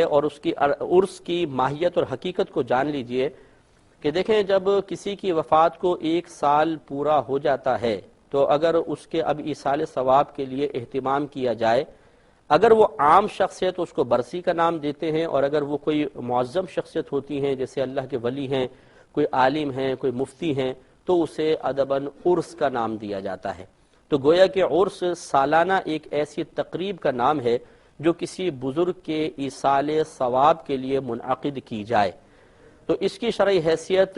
اور اس کی عرس کی ماہیت اور حقیقت کو جان لیجئے کہ دیکھیں جب کسی کی وفات کو 1 سال پورا ہو جاتا ہے تو اگر اس کے اب ایصال ثواب کے لیے اہتمام کیا جائے، اگر وہ عام شخص ہے تو اس کو برسی کا نام دیتے ہیں، اور اگر وہ کوئی معظم شخصیت ہوتی ہیں جیسے اللہ کے ولی ہیں، کوئی عالم ہیں، کوئی مفتی ہیں، تو اسے ادباً عرس کا نام دیا جاتا ہے۔ تو گویا کہ عرس سالانہ ایک ایسی تقریب کا نام ہے جو کسی بزرگ کے ایصال ثواب کے لیے منعقد کی جائے۔ تو اس کی شرعی حیثیت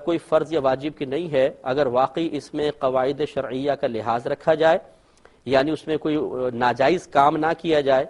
کوئی فرض یا واجب کی نہیں ہے، اگر واقعی اس میں قواعد شرعیہ کا لحاظ رکھا جائے، یعنی اس میں کوئی ناجائز کام نہ کیا جائے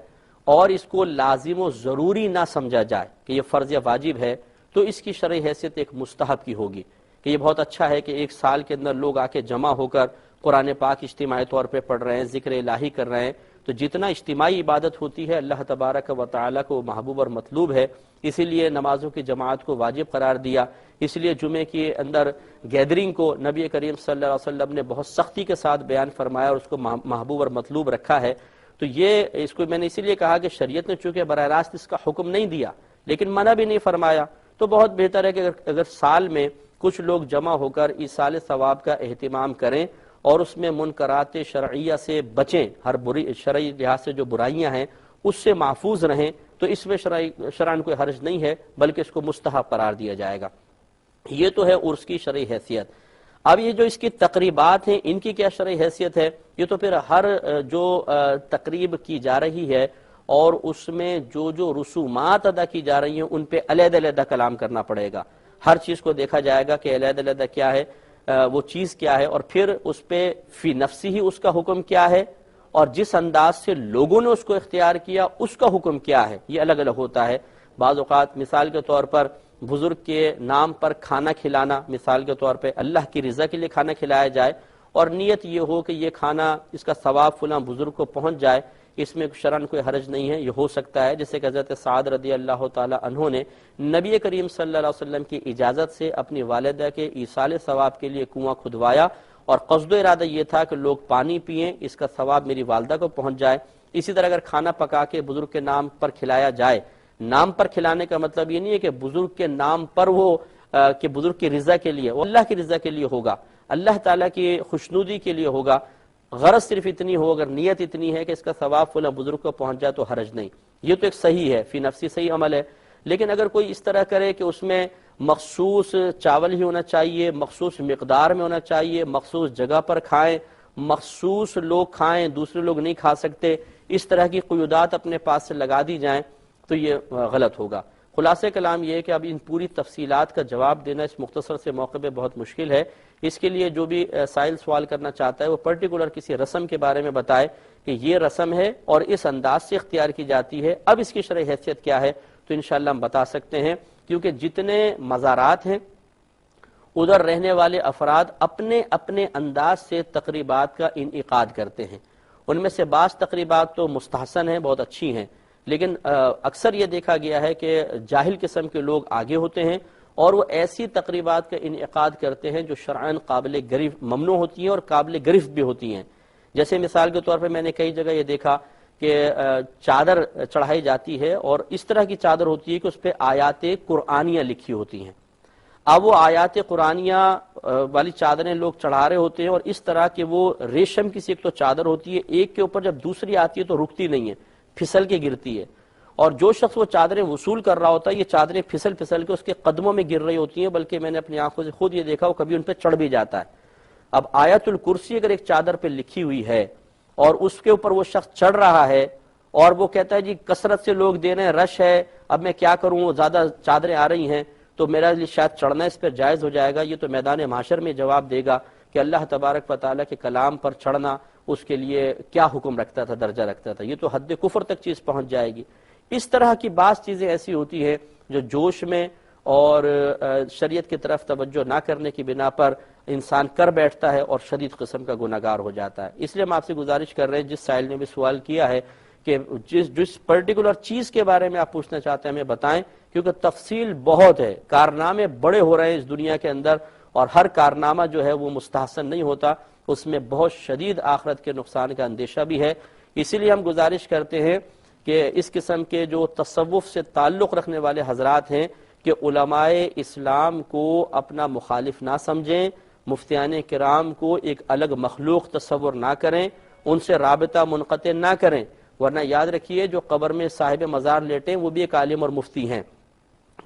اور اس کو لازم و ضروری نہ سمجھا جائے کہ یہ فرض یا واجب ہے، تو اس کی شرعی حیثیت ایک مستحب کی ہوگی کہ یہ بہت اچھا ہے کہ 1 سال کے اندر لوگ آ کے جمع ہو کر قرآن پاک اجتماعی طور پہ پڑھ رہے ہیں، ذکر الہی کر رہے ہیں۔ تو جتنا اجتماعی عبادت ہوتی ہے اللہ تبارک و تعالی کو محبوب اور مطلوب ہے، اسی لیے نمازوں کی جماعت کو واجب قرار دیا، اس لیے جمعے کے اندر گیدرنگ کو نبی کریم صلی اللہ علیہ وسلم نے بہت سختی کے ساتھ بیان فرمایا اور اس کو محبوب اور مطلوب رکھا ہے۔ تو یہ اس کو میں نے اسی لیے کہا کہ شریعت نے چونکہ براہ راست اس کا حکم نہیں دیا لیکن منع بھی نہیں فرمایا، تو بہت بہتر ہے کہ اگر سال میں کچھ لوگ جمع ہو کر ایصال ثواب کا اہتمام کریں اور اس میں منکرات شرعیہ سے بچیں، ہر بری شرعی لحاظ سے جو برائیاں ہیں اس سے محفوظ رہیں، تو اس میں شرعاً کوئی حرج نہیں ہے بلکہ اس کو مستحب قرار دیا جائے گا۔ یہ تو ہے عرس کی شرعی حیثیت۔ اب یہ جو اس کی تقریبات ہیں ان کی کیا شرعی حیثیت ہے؟ یہ تو پھر ہر جو تقریب کی جا رہی ہے اور اس میں جو رسومات ادا کی جا رہی ہیں ان پہ علیحدہ علیحدہ کلام کرنا پڑے گا۔ ہر چیز کو دیکھا جائے گا کہ علیحدہ علیحدہ کیا ہے، وہ چیز کیا ہے، اور پھر اس پہ فی نفسی ہی اس کا حکم کیا ہے، اور جس انداز سے لوگوں نے اس کو اختیار کیا اس کا حکم کیا ہے، یہ الگ الگ ہوتا ہے۔ بعض اوقات مثال کے طور پر بزرگ کے نام پر کھانا کھلانا، مثال کے طور پہ اللہ کی رضا کے لیے کھانا کھلایا جائے اور نیت یہ ہو کہ یہ کھانا اس کا ثواب فلاں بزرگ کو پہنچ جائے، اس میں شرعاً کوئی حرج نہیں ہے، یہ ہو سکتا ہے۔ جیسے کہ حضرت سعد رضی اللہ تعالی عنہ نے نبی کریم صلی اللہ علیہ وسلم کی اجازت سے اپنی والدہ کے ایصال ثواب کے لیے کنواں کھدوایا اور قصد و ارادہ یہ تھا کہ لوگ پانی پئیں، اس کا ثواب میری والدہ کو پہنچ جائے۔ اسی طرح اگر کھانا پکا کے بزرگ کے نام پر کھلایا جائے، نام پر کھلانے کا مطلب یہ نہیں ہے کہ بزرگ کے نام پر وہ کہ بزرگ کی رضا کے لیے، وہ اللہ کی رضا کے لیے ہوگا، اللہ تعالیٰ کی خوشنودی کے لیے ہوگا، غرض صرف اتنی ہو، اگر نیت اتنی ہے کہ اس کا ثواب فلاں بزرگ کو پہنچ جائے تو حرج نہیں، یہ تو ایک صحیح ہے، فی نفسی صحیح عمل ہے۔ لیکن اگر کوئی اس طرح کرے کہ اس میں مخصوص چاول ہی ہونا چاہیے، مخصوص مقدار میں ہونا چاہیے، مخصوص جگہ پر کھائیں، مخصوص لوگ کھائیں دوسرے لوگ نہیں کھا سکتے، اس طرح کی قیودات اپنے پاس سے لگا دی جائیں تو یہ غلط ہوگا۔ خلاصہ کلام یہ ہے کہ اب ان پوری تفصیلات کا جواب دینا اس مختصر سے موقع پہ بہت مشکل ہے، اس کے لیے جو بھی سائل سوال کرنا چاہتا ہے وہ پرٹیکولر کسی رسم کے بارے میں بتائے کہ یہ رسم ہے اور اس انداز سے اختیار کی جاتی ہے، اب اس کی شرعی حیثیت کیا ہے تو انشاءاللہ ہم بتا سکتے ہیں، کیونکہ جتنے مزارات ہیں ادھر رہنے والے افراد اپنے اپنے انداز سے تقریبات کا انعقاد کرتے ہیں، ان میں سے بعض تقریبات تو مستحسن ہیں، بہت اچھی ہیں، لیکن اکثر یہ دیکھا گیا ہے کہ جاہل قسم کے لوگ آگے ہوتے ہیں اور وہ ایسی تقریبات کا انعقاد کرتے ہیں جو شرعاً قابل گرفت ممنوع ہوتی ہیں اور قابل گرفت بھی ہوتی ہیں۔ جیسے مثال کے طور پر میں نے کئی جگہ یہ دیکھا کہ چادر چڑھائی جاتی ہے اور اس طرح کی چادر ہوتی ہے کہ اس پہ آیات قرآنیہ لکھی ہوتی ہیں۔ اب وہ آیات قرآنیہ والی چادریں لوگ چڑھا رہے ہوتے ہیں اور اس طرح کہ وہ ریشم کی سی ایک تو چادر ہوتی ہے، ایک کے اوپر جب دوسری آتی ہے تو رکتی نہیں ہے، پھسل کے گرتی ہے، اور جو شخص وہ چادریں وصول کر رہا ہوتا ہے یہ چادریں پھسل پھسل کے اس کے قدموں میں گر رہی ہوتی ہیں، بلکہ میں نے اپنی آنکھوں سے خود یہ دیکھا وہ کبھی ان پہ چڑھ بھی جاتا ہے۔ اب آیت الکرسی اگر ایک چادر پہ لکھی ہوئی ہے اور اس کے اوپر وہ شخص چڑھ رہا ہے اور وہ کہتا ہے جی کثرت سے لوگ دے رہے ہیں، رش ہے، اب میں کیا کروں، زیادہ چادریں آ رہی ہیں تو میرا لیے شاید چڑھنا اس پر جائز ہو جائے گا، یہ تو میدان محشر میں جواب دے گا کہ اللہ تبارک و تعالیٰ کے کلام پر چڑھنا اس کے لیے کیا حکم رکھتا تھا، درجہ رکھتا تھا، یہ تو حد کفر تک چیز پہنچ جائے گی۔ اس طرح کی بعض چیزیں ایسی ہوتی ہیں جو جوش میں اور شریعت کی طرف توجہ نہ کرنے کی بنا پر انسان کر بیٹھتا ہے اور شدید قسم کا گناہگار ہو جاتا ہے۔ اس لیے ہم آپ سے گزارش کر رہے ہیں، جس سائل نے بھی سوال کیا ہے کہ جس پرٹیکولر چیز کے بارے میں آپ پوچھنا چاہتے ہیں ہمیں بتائیں، کیونکہ تفصیل بہت ہے، کارنامے بڑے ہو رہے ہیں اس دنیا کے اندر اور ہر کارنامہ جو ہے وہ مستحسن نہیں ہوتا، اس میں بہت شدید آخرت کے نقصان کا اندیشہ بھی ہے۔ اسی لیے ہم گزارش کرتے ہیں کہ اس قسم کے جو تصوف سے تعلق رکھنے والے حضرات ہیں کہ علماء اسلام کو اپنا مخالف نہ سمجھیں، مفتیان کرام کو ایک الگ مخلوق تصور نہ کریں، ان سے رابطہ منقطع نہ کریں، ورنہ یاد رکھیے جو قبر میں صاحب مزار لیٹیں وہ بھی ایک عالم اور مفتی ہیں۔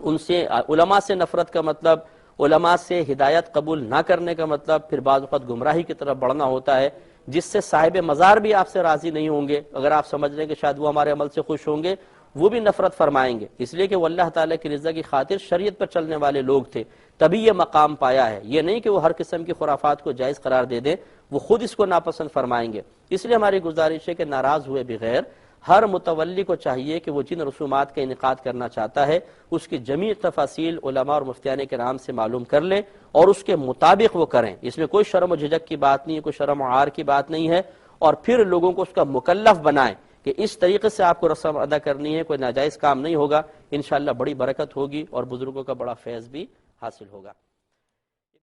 ان سے علماء سے نفرت کا مطلب، علماء سے ہدایت قبول نہ کرنے کا مطلب پھر بعض اوقات گمراہی کی طرف بڑھنا ہوتا ہے، جس سے صاحب مزار بھی آپ سے راضی نہیں ہوں گے۔ اگر آپ سمجھ لیں کہ شاید وہ ہمارے عمل سے خوش ہوں گے، وہ بھی نفرت فرمائیں گے، اس لیے کہ وہ اللہ تعالیٰ کی رضا کی خاطر شریعت پر چلنے والے لوگ تھے، تبھی یہ مقام پایا ہے۔ یہ نہیں کہ وہ ہر قسم کی خرافات کو جائز قرار دے دیں، وہ خود اس کو ناپسند فرمائیں گے۔ اس لیے ہماری گزارش ہے کہ ناراض ہوئے بغیر ہر متولی کو چاہیے کہ وہ جن رسومات کا انعقاد کرنا چاہتا ہے اس کی جمیع تفاصیل علماء اور مفتیان کرام سے معلوم کر لیں اور اس کے مطابق وہ کریں۔ اس میں کوئی شرم و جھجک کی بات نہیں ہے، کوئی شرم و عار کی بات نہیں ہے، اور پھر لوگوں کو اس کا مکلف بنائیں کہ اس طریقے سے آپ کو رسم ادا کرنی ہے، کوئی ناجائز کام نہیں ہوگا، انشاءاللہ بڑی برکت ہوگی اور بزرگوں کا بڑا فیض بھی حاصل ہوگا۔